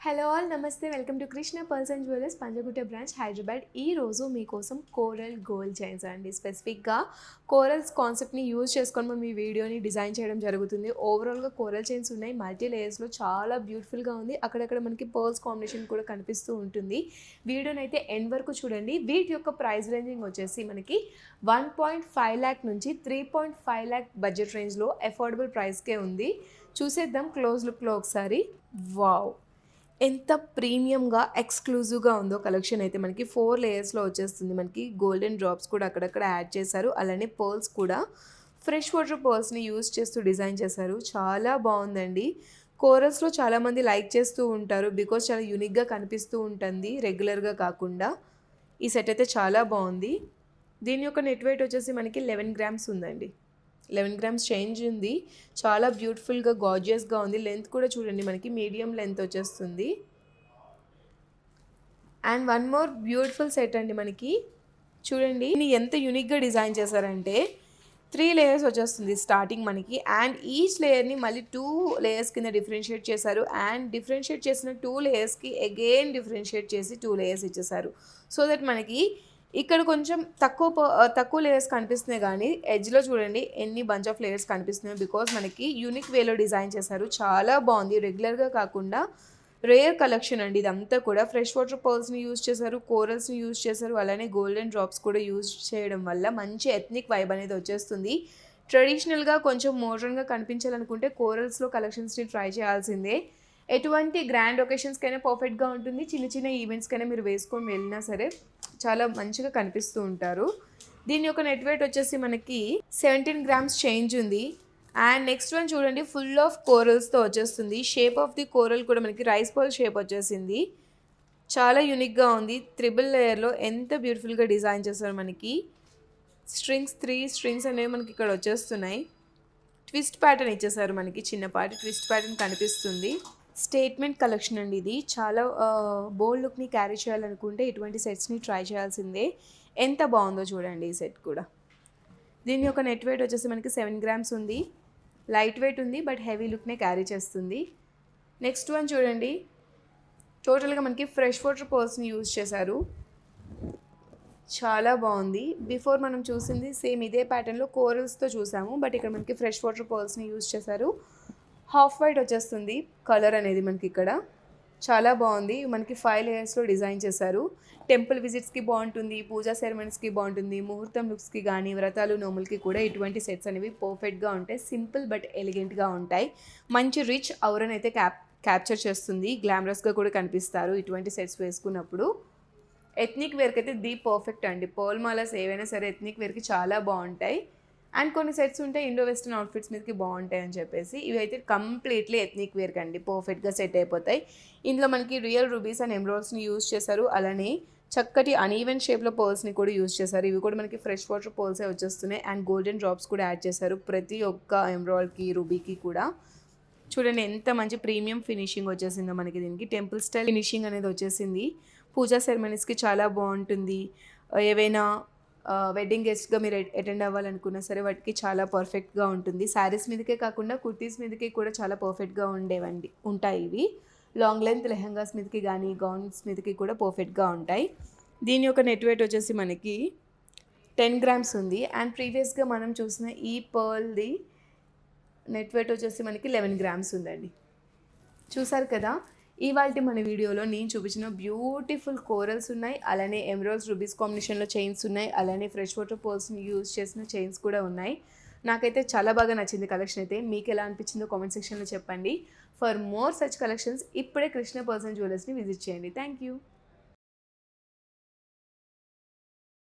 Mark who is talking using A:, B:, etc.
A: Hello all నమస్తే welcome to Krishna pearls and jewellers Panjagutta branch Hyderabad. ఈ రోజు మీకోసం కోరల్ గోల్డ్ చైన్స్ అండి. స్పెసిఫిక్గా కోరల్స్ కాన్సెప్ట్ని యూజ్ చేసుకొని మేము ఈ వీడియోని డిజైన్ చేయడం జరుగుతుంది. ఓవరాల్గా కోరల్ చైన్స్ ఉన్నాయి, మల్టీ లేయర్స్లో చాలా బ్యూటిఫుల్గా ఉంది. అక్కడక్కడ మనకి పర్ల్స్ కాంబినేషన్ కూడా కనిపిస్తూ ఉంటుంది. వీడియోని అయితే ఎండ్ వరకు చూడండి. వీటి యొక్క ప్రైస్ రేంజింగ్ వచ్చేసి మనకి 1.5 ల్యాక్ నుంచి 3.5 ల్యాక్ బడ్జెట్ రేంజ్లో అఫోర్డబుల్ ప్రైస్కే ఉంది. చూసేద్దాం క్లోజ్ లుక్లో ఒకసారి. వావ్, ఎంత ప్రీమియంగా ఎక్స్క్లూజివ్గా ఉందో కలెక్షన్ అయితే మనకి 4 లేయర్స్లో వచ్చేస్తుంది. మనకి గోల్డెన్ డ్రాప్స్ కూడా అక్కడక్కడ యాడ్ చేశారు. అలానే పర్ల్స్ కూడా ఫ్రెష్ వాటర్ పర్ల్స్ని యూజ్ చేస్తూ డిజైన్ చేశారు. చాలా బాగుందండి. కోరల్స్లో చాలామంది లైక్ చేస్తూ ఉంటారు బికాజ్ చాలా యూనిక్గా కనిపిస్తూ ఉంటుంది రెగ్యులర్గా కాకుండా. ఈ సెట్ అయితే చాలా బాగుంది. దీని యొక్క నెట్ వెయిట్ వచ్చేసి మనకి 11 గ్రామ్స్ ఉందండి. 11 గ్రామ్స్ చేంజ్ ఉంది. చాలా బ్యూటిఫుల్గా గార్జియస్గా ఉంది. లెంత్ కూడా చూడండి, మనకి మీడియం లెంత్ వచ్చేస్తుంది. And one more beautiful set అండి. మనకి చూడండి ఎంత యూనిక్గా డిజైన్ చేశారంటే 3 లేయర్స్ వచ్చేస్తుంది స్టార్టింగ్ మనకి. అండ్ ఈచ్ లేయర్ని మళ్ళీ 2 లేయర్స్ కింద డిఫరెన్షియేట్ చేశారు. అండ్ డిఫరెన్షియేట్ చేసిన 2 లేయర్స్కి అగైన్ డిఫరెన్షియేట్ చేసి 2 లేయర్స్ ఇచ్చేసారు. సో దట్ మనకి ఇక్కడ కొంచెం తక్కువ లేయర్స్ కనిపిస్తున్నాయి, కానీ ఎడ్జ్లో చూడండి ఎన్ని బంచ్ ఆఫ్ లేయర్స్ కనిపిస్తున్నాయి. బికాజ్ మనకి యూనిక్ వేలో డిజైన్ చేశారు. చాలా బాగుంది. రెగ్యులర్గా కాకుండా రేర్ కలెక్షన్ అండి. ఇదంతా కూడా ఫ్రెష్ వాటర్ పర్ల్స్ని యూజ్ చేశారు, కోరల్స్ని యూజ్ చేశారు, అలానే గోల్డెన్ డ్రాప్స్ కూడా యూజ్ చేయడం వల్ల మంచి ఎథ్నిక్ వైబ్ అనేది వచ్చేస్తుంది. ట్రెడిషనల్గా కొంచెం మోడర్న్గా కనిపించాలనుకుంటే కోరల్స్లో కలెక్షన్స్ని ట్రై చేయాల్సిందే. ఎటువంటి గ్రాండ్ ఒకేషన్స్కైనా పర్ఫెక్ట్గా ఉంటుంది. చిన్న చిన్న ఈవెంట్స్కైనా మీరు వేసుకొని వెళ్ళినా సరే చాలా మంచిగా కనిపిస్తూ ఉంటారు. దీని యొక్క నెట్ వెయిట్ వచ్చేసి మనకి 17 గ్రామ్స్ చేంజ్ ఉంది. అండ్ నెక్స్ట్ వన్ చూడండి, ఫుల్ ఆఫ్ కోరల్స్తో వచ్చేస్తుంది. షేప్ ఆఫ్ ది కోరల్ కూడా మనకి రైస్ పర్ల్ షేప్ వచ్చేసింది. చాలా యూనిక్గా ఉంది. 3 లేయర్లో ఎంత బ్యూటిఫుల్గా డిజైన్ చేస్తారు. మనకి స్ట్రింగ్స్ 3 స్ట్రింగ్స్ అనేవి మనకి ఇక్కడ వచ్చేస్తున్నాయి. ట్విస్ట్ ప్యాటర్న్ ఇచ్చేసారు. మనకి చిన్నపాటి ట్విస్ట్ ప్యాటర్న్ కనిపిస్తుంది. స్టేట్మెంట్ కలెక్షన్ అండి. ఇది చాలా బోల్డ్ లుక్ని క్యారీ చేయాలనుకుంటే ఇటువంటి సెట్స్ని ట్రై చేయాల్సిందే. ఎంత బాగుందో చూడండి ఈ సెట్ కూడా. దీని యొక్క నెట్ వెయిట్ వచ్చేసి మనకి 7 గ్రామ్స్ ఉంది. లైట్ వెయిట్ ఉంది, బట్ హెవీ లుక్నే క్యారీ చేస్తుంది. నెక్స్ట్ వన్ చూడండి, టోటల్గా మనకి ఫ్రెష్ వాటర్ పర్ల్స్ని యూజ్ చేశారు. చాలా బాగుంది. బిఫోర్ మనం చూసింది సేమ్ ఇదే ప్యాటర్న్లో కోరల్స్తో చూసాము, బట్ ఇక్కడ మనకి ఫ్రెష్ వాటర్ పర్ల్స్ని యూజ్ చేశారు. హాఫ్ వైట్ వచ్చేస్తుంది కలర్ అనేది మనకి ఇక్కడ. చాలా బాగుంది. మనకి 5 లేయర్స్లో డిజైన్ చేశారు. టెంపుల్ విజిట్స్కి బాగుంటుంది, పూజా సెరమనీస్కి బాగుంటుంది, ముహూర్తం లుక్స్కి కానీ వ్రతాలు నోములకి కూడా ఇటువంటి సెట్స్ అనేవి పర్ఫెక్ట్గా ఉంటాయి. సింపుల్ బట్ ఎలిగెంట్గా ఉంటాయి. మంచి రిచ్ ఔరన్ అయితే క్యాప్చర్ చేస్తుంది. గ్లామరస్గా కూడా కనిపిస్తారు ఇటువంటి సెట్స్ వేసుకున్నప్పుడు. ఎథ్నిక్ వేర్కి అయితే ది పర్ఫెక్ట్ అండి. పర్ల్ మాలాస్ ఏవైనా సరే ఎథ్నిక్ వేర్కి చాలా బాగుంటాయి. అండ్ కొన్ని సెట్స్ ఉంటాయి ఇండో వెస్టర్న్ అవుట్ఫిట్స్ మీదకి బాగుంటాయి అని చెప్పేసి. ఇవి అయితే కంప్లీట్లీ ఎథ్నిక్ వేర్కి అండి, పర్ఫెక్ట్గా సెట్ అయిపోతాయి. ఇందులో మనకి రియల్ రూబీస్ అండ్ ఎమరాల్డ్స్ని యూజ్ చేశారు. అలానే చక్కటి అన్ఈవెన్ షేప్లో పర్ల్స్ని కూడా యూజ్ చేశారు. ఇవి కూడా మనకి ఫ్రెష్ వాటర్ పర్ల్సే వచ్చేస్తున్నాయి. అండ్ గోల్డెన్ డ్రాప్స్ కూడా యాడ్ చేశారు ప్రతి ఒక్క ఎమరాల్డ్కి, రూబీకి కూడా. చూడండి ఎంత మంచి ప్రీమియం ఫినిషింగ్ వచ్చేసిందో మనకి. దీనికి టెంపుల్ స్టైల్ ఫినిషింగ్ అనేది వచ్చేసింది. పూజా సెరమనీస్కి చాలా బాగుంటుంది. ఏవైనా వెడ్డింగ్ గెస్ట్గా మీరు అటెండ్ అవ్వాలనుకున్నా సరే వాటికి చాలా పర్ఫెక్ట్గా ఉంటుంది. శారీస్ మీదకే కాకుండా కుర్తీస్ మీదకి కూడా చాలా పర్ఫెక్ట్గా ఉంటాయి ఇవి. లాంగ్ లెంత్ లెహంగాస్ మీదకి కానీ గౌన్స్ మీదకి కూడా పర్ఫెక్ట్గా ఉంటాయి. దీని యొక్క నెట్ వెయిట్ వచ్చేసి మనకి 10 గ్రామ్స్ ఉంది. అండ్ ప్రీవియస్గా మనం చూసిన ఈ పర్ల్ది నెట్ వెయిట్ వచ్చేసి మనకి 11 గ్రామ్స్ ఉందండి. చూసారు కదా, ఇవాళ మన వీడియోలో నేను చూపించిన బ్యూటిఫుల్ కోరల్స్ ఉన్నాయి, అలానే ఎమరాల్డ్స్ రూబీస్ కాంబినేషన్లో చైన్స్ ఉన్నాయి, అలానే ఫ్రెష్ వాటర్ పర్ల్స్ని యూజ్ చేసిన చైన్స్ కూడా ఉన్నాయి. నాకైతే చాలా బాగా నచ్చింది కలెక్షన్ అయితే. మీకు ఎలా అనిపించిందో కామెంట్ సెక్షన్లో చెప్పండి. ఫర్ మోర్ సచ్ కలెక్షన్స్ ఇప్పుడే కృష్ణ పర్ల్స్ అండ్ జ్యువెలర్స్ని విజిట్ చేయండి. Thank you.